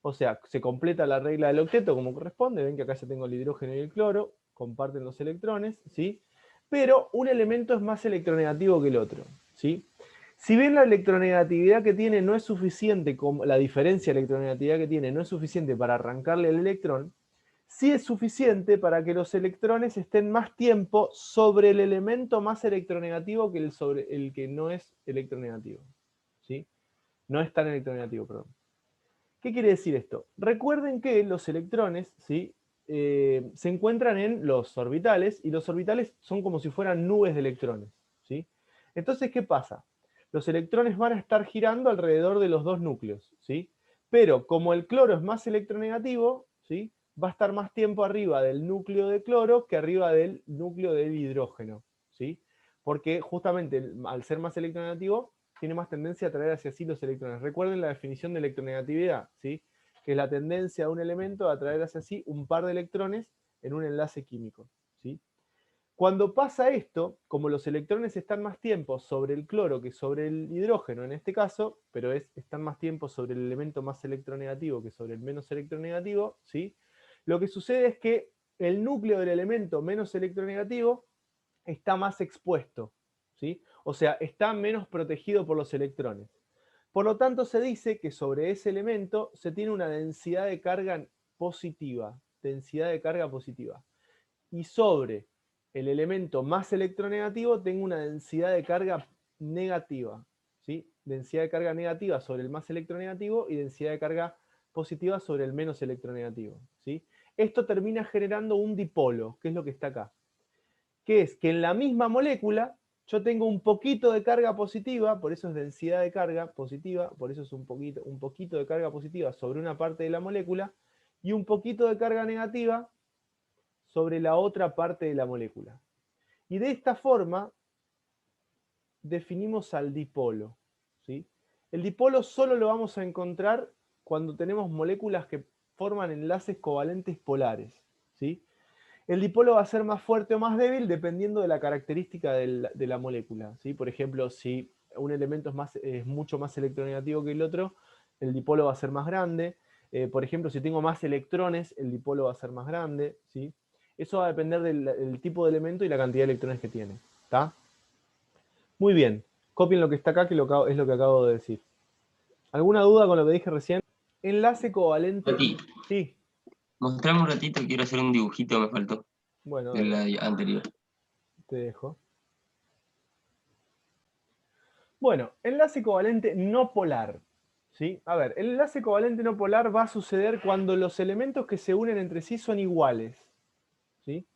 O sea, se completa la regla del octeto como corresponde. Ven que acá ya tengo el hidrógeno y el cloro, comparten los electrones, ¿sí? Pero un elemento es más electronegativo que el otro, ¿sí? Si bien la electronegatividad que tiene no es suficiente, la diferencia de electronegatividad que tiene no es suficiente para arrancarle el electrón, sí es suficiente para que los electrones estén más tiempo sobre el elemento más electronegativo que sobre el que no es electronegativo, ¿sí? No es tan electronegativo, perdón. ¿Qué quiere decir esto? Recuerden que los electrones, ¿sí? Se encuentran en los orbitales, y los orbitales son como si fueran nubes de electrones, ¿sí? Entonces, ¿qué pasa? Los electrones van a estar girando alrededor de los dos núcleos, ¿sí? Pero como el cloro es más electronegativo, ¿sí? Va a estar más tiempo arriba del núcleo de cloro que arriba del núcleo del hidrógeno, ¿sí? Porque justamente al ser más electronegativo, tiene más tendencia a atraer hacia sí los electrones. Recuerden la definición de electronegatividad, ¿sí? Que es la tendencia de un elemento a atraer hacia sí un par de electrones en un enlace químico, ¿sí? Cuando pasa esto, como los electrones están más tiempo sobre el cloro que sobre el hidrógeno en este caso, pero están más tiempo sobre el elemento más electronegativo que sobre el menos electronegativo, ¿sí? Lo que sucede es que el núcleo del elemento menos electronegativo está más expuesto, ¿sí? O sea, está menos protegido por los electrones. Por lo tanto, se dice que sobre ese elemento se tiene una densidad de carga positiva, y sobre el elemento más electronegativo tengo una densidad de carga negativa, ¿sí? Densidad de carga negativa sobre el más electronegativo y densidad de carga positiva sobre el menos electronegativo, ¿sí? Esto termina generando un dipolo, que es lo que está acá, que es que en la misma molécula yo tengo un poquito de carga positiva, por eso es densidad de carga positiva, por eso es un poquito de carga positiva sobre una parte de la molécula, y un poquito de carga negativa sobre la otra parte de la molécula. Y de esta forma definimos al dipolo, ¿sí? El dipolo solo lo vamos a encontrar cuando tenemos moléculas que forman enlaces covalentes polares, ¿sí? El dipolo va a ser más fuerte o más débil dependiendo de la característica de la molécula, ¿sí? Por ejemplo, si un elemento es mucho más electronegativo que el otro, el dipolo va a ser más grande. Por ejemplo, si tengo más electrones, el dipolo va a ser más grande, ¿sí? Eso va a depender del tipo de elemento y la cantidad de electrones que tiene, ¿está? Muy bien, copien lo que está acá, que es lo que acabo de decir. ¿Alguna duda con lo que dije recién? Enlace covalente. Mati, Sí, mostrame un ratito, quiero hacer un dibujito, me faltó, bueno, de dale, la anterior. te dejo. Bueno, enlace covalente no polar, ¿sí? A ver, el enlace covalente no polar va a suceder cuando los elementos que se unen entre sí son iguales, ¿sí?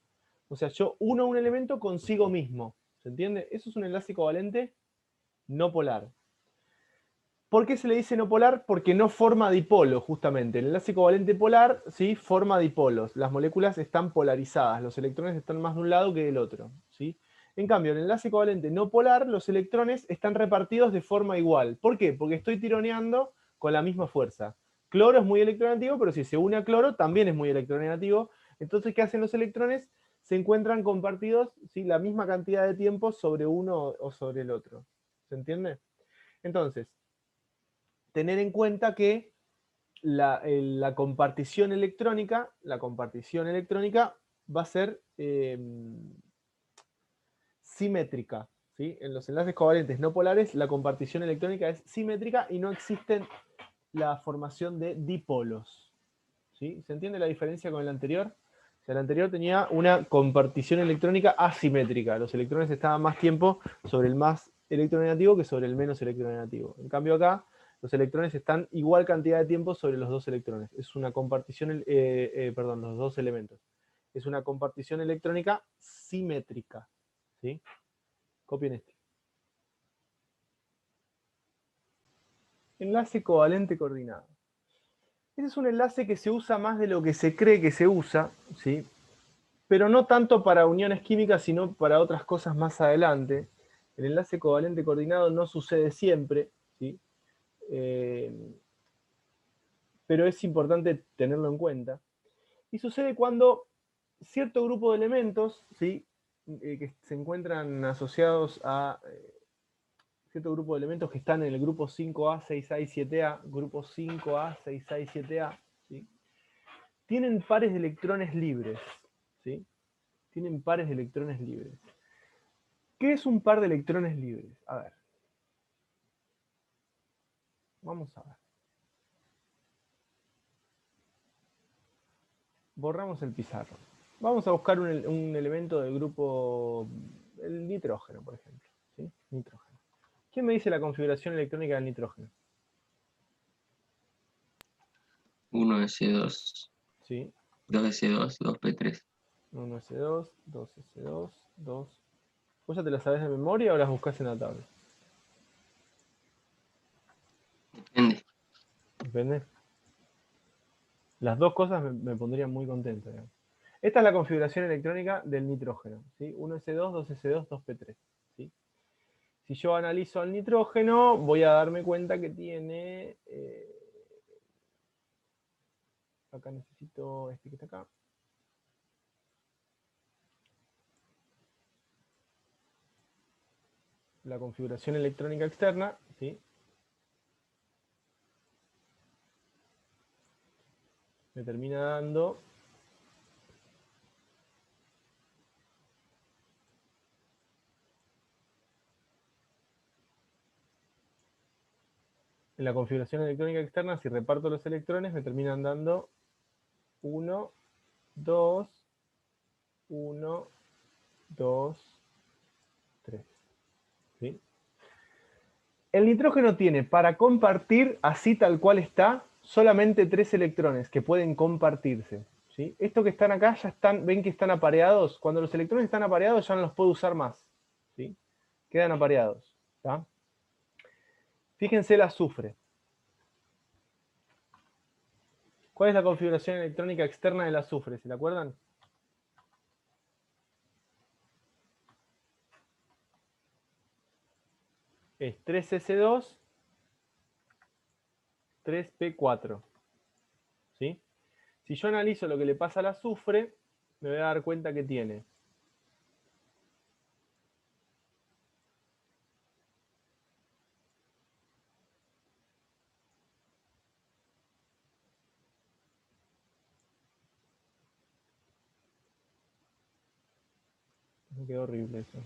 O sea, yo uno un elemento consigo mismo, ¿se entiende? Eso es un enlace covalente no polar. ¿Por qué se le dice no polar? Porque no forma dipolo, justamente. El enlace covalente polar, ¿sí? Forma dipolos. Las moléculas están polarizadas, los electrones están más de un lado que del otro, ¿sí? En cambio, en el enlace covalente no polar, los electrones están repartidos de forma igual. ¿Por qué? Porque estoy tironeando con la misma fuerza. Cloro es muy electronegativo, pero si se une a cloro, también es muy electronegativo. Entonces, ¿qué hacen los electrones? Se encuentran compartidos, ¿sí? La misma cantidad de tiempo sobre uno o sobre el otro. ¿Se entiende? Entonces, tener en cuenta que la compartición electrónica va a ser simétrica, ¿sí? En los enlaces covalentes no polares, la compartición electrónica es simétrica y no existe la formación de dipolos. ¿Sí? ¿Se entiende la diferencia con el anterior? O sea, el anterior tenía una compartición electrónica asimétrica. Los electrones estaban más tiempo sobre el más electronegativo que sobre el menos electronegativo. En cambio acá, los electrones están igual cantidad de tiempo sobre los dos electrones. Es una compartición, los dos elementos. Es una compartición electrónica simétrica. ¿Sí? Copien este. Enlace covalente coordinado. Este es un enlace que se usa más de lo que se cree que se usa, ¿sí? Pero no tanto para uniones químicas, sino para otras cosas más adelante. El enlace covalente coordinado no sucede siempre, ¿sí? Pero es importante tenerlo en cuenta. Y sucede cuando cierto grupo de elementos, ¿sí? Que se encuentran asociados a cierto grupo de elementos que están en el grupo 5A, 6A y 7A, grupo 5A, 6A y 7A, ¿sí? Tienen pares de electrones libres, ¿sí? Tienen pares de electrones libres. ¿Qué es un par de electrones libres? A ver. Vamos a ver. Borramos el pizarrón. Vamos a buscar un elemento del grupo, el nitrógeno, por ejemplo, ¿sí? Nitrógeno. ¿Quién me dice la configuración electrónica del nitrógeno? 1s2, ¿Sí? 2s2, 2p3. 1s2, 2s2, 2. ¿Vos ya te las sabés de memoria o las buscás en la tabla? Depende. Depende. Las dos cosas me pondrían muy contento, digamos. Esta es la configuración electrónica del nitrógeno, ¿sí? 1s2, 2s2, 2p3, ¿sí? Si yo analizo al nitrógeno, voy a darme cuenta que tiene... acá necesito este que está acá. La configuración electrónica externa, ¿sí? Me termina dando en la configuración electrónica externa, si reparto los electrones, me terminan dando 1, 2, 1, 2, 3. ¿Sí? El nitrógeno tiene para compartir, así tal cual está, solamente 3 electrones que pueden compartirse. ¿Sí? Estos que están acá ya están, ven que están apareados. Cuando los electrones están apareados ya no los puedo usar más. ¿Sí? Quedan apareados. ¿Tá? Fíjense el azufre. ¿Cuál es la configuración electrónica externa del azufre? ¿Se la acuerdan? Es 3s2, 3p4. ¿Sí? Si yo analizo lo que le pasa al azufre, me voy a dar cuenta que tiene me quedó horrible eso.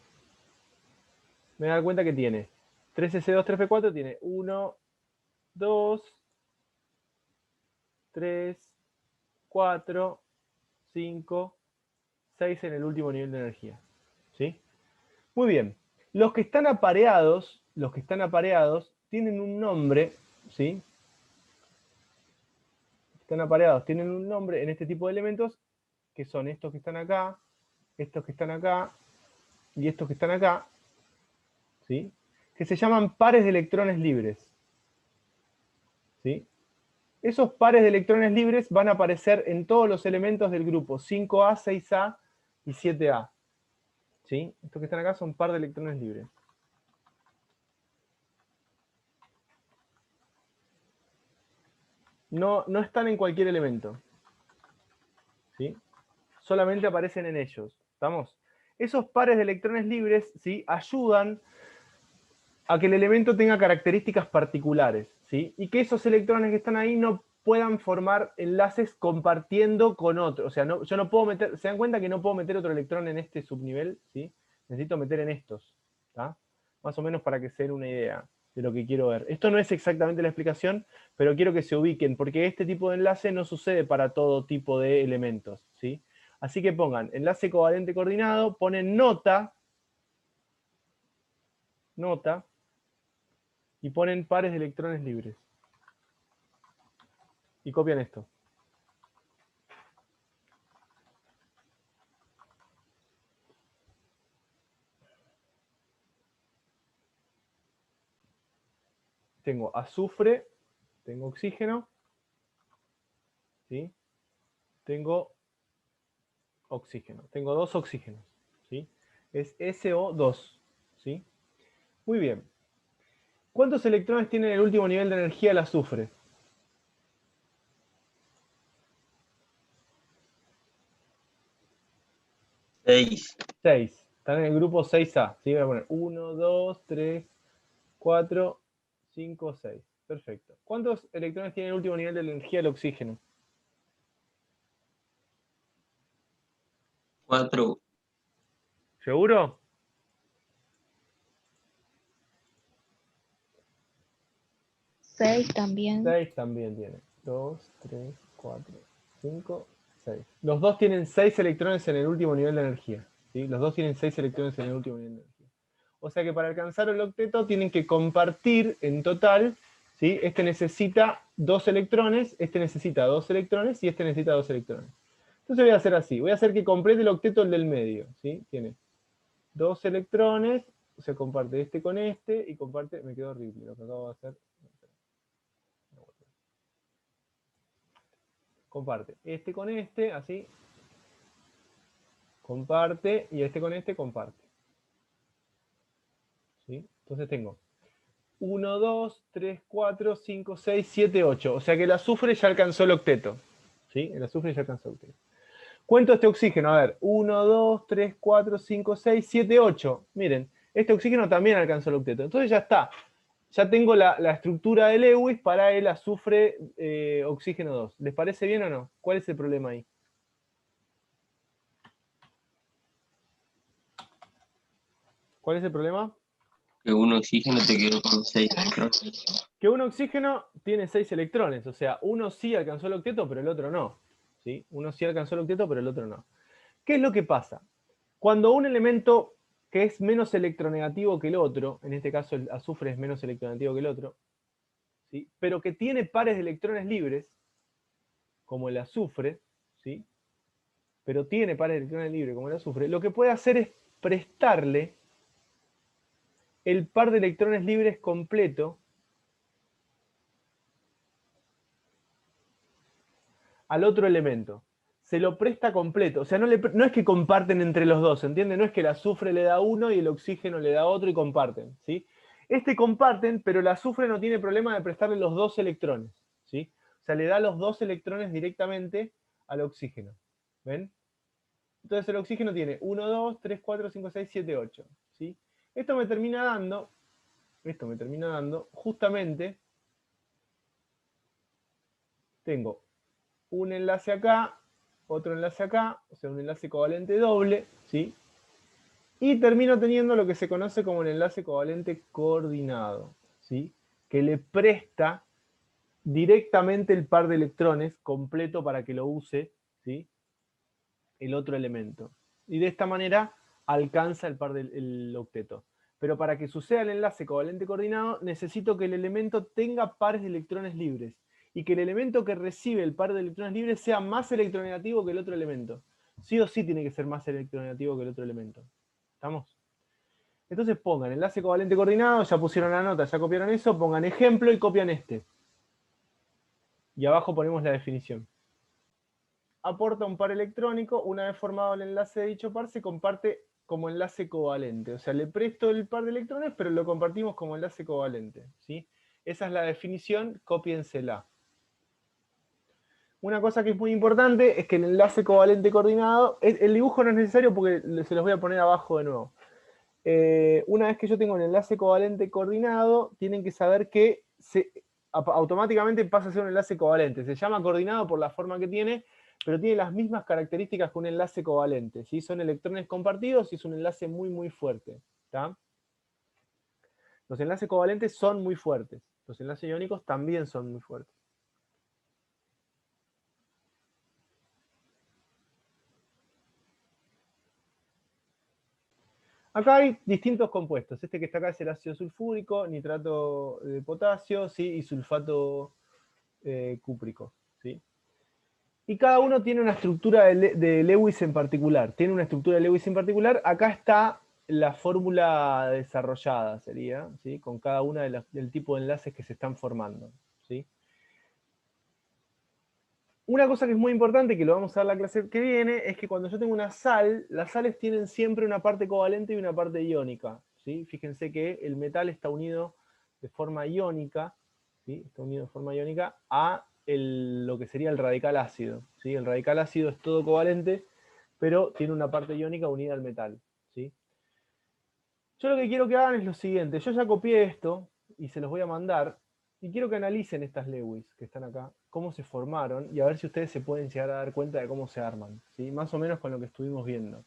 Me voy a dar cuenta que tiene 3s2, 3p4, tiene 1, 2, 3, 4, 5, 6 en el último nivel de energía. ¿Sí? Muy bien. Los que están apareados tienen un nombre, ¿sí? Están apareados, tienen un nombre en este tipo de elementos, que son estos que están acá, estos que están acá, y estos que están acá, ¿sí? Que se llaman pares de electrones libres. ¿Sí? Esos pares de electrones libres van a aparecer en todos los elementos del grupo 5A, 6A y 7A. ¿Sí? Estos que están acá son par de electrones libres. No están en cualquier elemento. ¿Sí? Solamente aparecen en ellos. ¿Estamos? Esos pares de electrones libres, ¿sí? Ayudan a que el elemento tenga características particulares, ¿sí? Y que esos electrones que están ahí no puedan formar enlaces compartiendo con otro. O sea, no, yo no puedo meter, ¿se dan cuenta que no puedo meter otro electrón en este subnivel? ¿Sí? Necesito meter en estos. ¿tá? Más o menos para que se den una idea de lo que quiero ver. Esto no es exactamente la explicación, pero quiero que se ubiquen, porque este tipo de enlace no sucede para todo tipo de elementos, ¿sí? Así que pongan enlace covalente coordinado, ponen nota, y ponen pares de electrones libres. Y copian esto. Tengo azufre, tengo oxígeno, ¿sí? Tengo oxígeno. Tengo 2 oxígenos, ¿sí? Es SO2, ¿sí? Muy bien. ¿Cuántos electrones tiene el último nivel de energía el azufre? 6. 6. Están en el grupo 6A, ¿sí? Voy a poner 1, 2, 3, 4, 5, 6. Perfecto. ¿Cuántos electrones tiene el último nivel de energía el oxígeno? 4. ¿Seguro? Seis también. 6 también tiene. 2, 3, 4, 5, 6. Los dos tienen 6 electrones en el último nivel de energía, ¿sí? Los dos tienen 6 electrones en el último nivel de energía. O sea que para alcanzar el octeto tienen que compartir en total, ¿sí? Este necesita 2 electrones, este necesita 2 electrones y este necesita 2 electrones. Entonces voy a hacer así, voy a hacer que complete el octeto el del medio, ¿sí? Tiene 2 electrones, o sea, comparte este con este y comparte, me quedó horrible lo que acabo de hacer. Comparte este con este, así. Comparte, y este con este comparte. ¿Sí? Entonces tengo 1, 2, 3, 4, 5, 6, 7, 8. O sea que el azufre ya alcanzó el octeto. ¿Sí? El azufre ya alcanzó el octeto. Cuento este oxígeno. A ver, 1, 2, 3, 4, 5, 6, 7, 8. Miren, este oxígeno también alcanzó el octeto. Entonces ya está. Ya tengo la estructura de Lewis para el azufre oxígeno 2. ¿Les parece bien o no? ¿Cuál es el problema ahí? ¿Cuál es el problema? Que un oxígeno te quedó con 6 electrones. Que un oxígeno tiene 6 electrones, o sea, uno sí alcanzó el octeto, pero el otro no. ¿Sí? Uno sí alcanzó el octeto, pero el otro no. ¿Qué es lo que pasa? Cuando un elemento que es menos electronegativo que el otro, en este caso el azufre es menos electronegativo que el otro, ¿sí? Pero que tiene pares de electrones libres, como el azufre, ¿sí? Pero tiene pares de electrones libres como el azufre, lo que puede hacer es prestarle el par de electrones libres completo al otro elemento. Se lo presta completo. O sea, no es que comparten entre los dos, ¿entienden? No es que el azufre le da uno y el oxígeno le da otro y comparten, ¿sí? Comparten, pero el azufre no tiene problema de prestarle los 2 electrones, ¿sí? O sea, le da los 2 electrones directamente al oxígeno. ¿Ven? Entonces el oxígeno tiene 1, 2, 3, 4, 5, 6, 7, 8, ¿sí? Esto me termina dando justamente, tengo un enlace acá, otro enlace acá, o sea, un enlace covalente doble, ¿sí? Y termino teniendo lo que se conoce como el enlace covalente coordinado, ¿sí? Que le presta directamente el par de electrones completo para que lo use, ¿sí? El otro elemento. Y de esta manera alcanza el par del octeto. Pero para que suceda el enlace covalente coordinado, necesito que el elemento tenga pares de electrones libres. Y que el elemento que recibe el par de electrones libres sea más electronegativo que el otro elemento. Sí o sí tiene que ser más electronegativo que el otro elemento. ¿Estamos? Entonces pongan enlace covalente coordinado, ya pusieron la nota, ya copiaron eso, pongan ejemplo y copian este. Y abajo ponemos la definición. Aporta un par electrónico, una vez formado el enlace de dicho par, se comparte como enlace covalente. O sea, le presto el par de electrones, pero lo compartimos como enlace covalente, ¿sí? Esa es la definición, cópiensela. Una cosa que es muy importante es que el enlace covalente coordinado, el dibujo no es necesario porque se los voy a poner abajo de nuevo. Una vez que yo tengo el enlace covalente coordinado, tienen que saber que automáticamente pasa a ser un enlace covalente. Se llama coordinado por la forma que tiene, pero tiene las mismas características que un enlace covalente, ¿sí? Son electrones compartidos y es un enlace muy, muy fuerte, ¿tá? Los enlaces covalentes son muy fuertes. Los enlaces iónicos también son muy fuertes. Acá hay distintos compuestos. Este que está acá es el ácido sulfúrico, nitrato de potasio, ¿sí? Y sulfato cúprico, ¿sí? Y cada uno tiene una estructura de Lewis en particular. Tiene una estructura de Lewis en particular. Acá está la fórmula desarrollada, sería, ¿sí? Con cada una del tipo de enlaces que se están formando, ¿sí? Una cosa que es muy importante, que lo vamos a ver la clase que viene, es que cuando yo tengo una sal, las sales tienen siempre una parte covalente y una parte iónica, ¿sí? Fíjense que el metal está unido de forma iónica, ¿sí? Está unido de forma iónica a lo que sería el radical ácido, ¿sí? El radical ácido es todo covalente, pero tiene una parte iónica unida al metal, ¿sí? Yo lo que quiero que hagan es lo siguiente, yo ya copié esto y se los voy a mandar, y quiero que analicen estas Lewis que están acá, cómo se formaron, y a ver si ustedes se pueden llegar a dar cuenta de cómo se arman, ¿sí? Más o menos con lo que estuvimos viendo.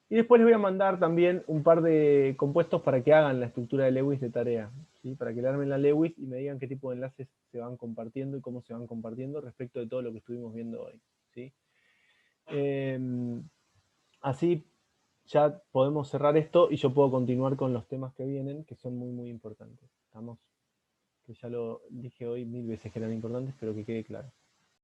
Y después les voy a mandar también un par de compuestos para que hagan la estructura de Lewis de tarea, ¿sí? Para que le armen la Lewis y me digan qué tipo de enlaces se van compartiendo y cómo se van compartiendo respecto de todo lo que estuvimos viendo hoy, ¿sí? Así ya podemos cerrar esto y yo puedo continuar con los temas que vienen, que son muy, muy importantes. ¿Estamos? Que ya lo dije hoy 1000 veces que eran importantes, pero que quede claro.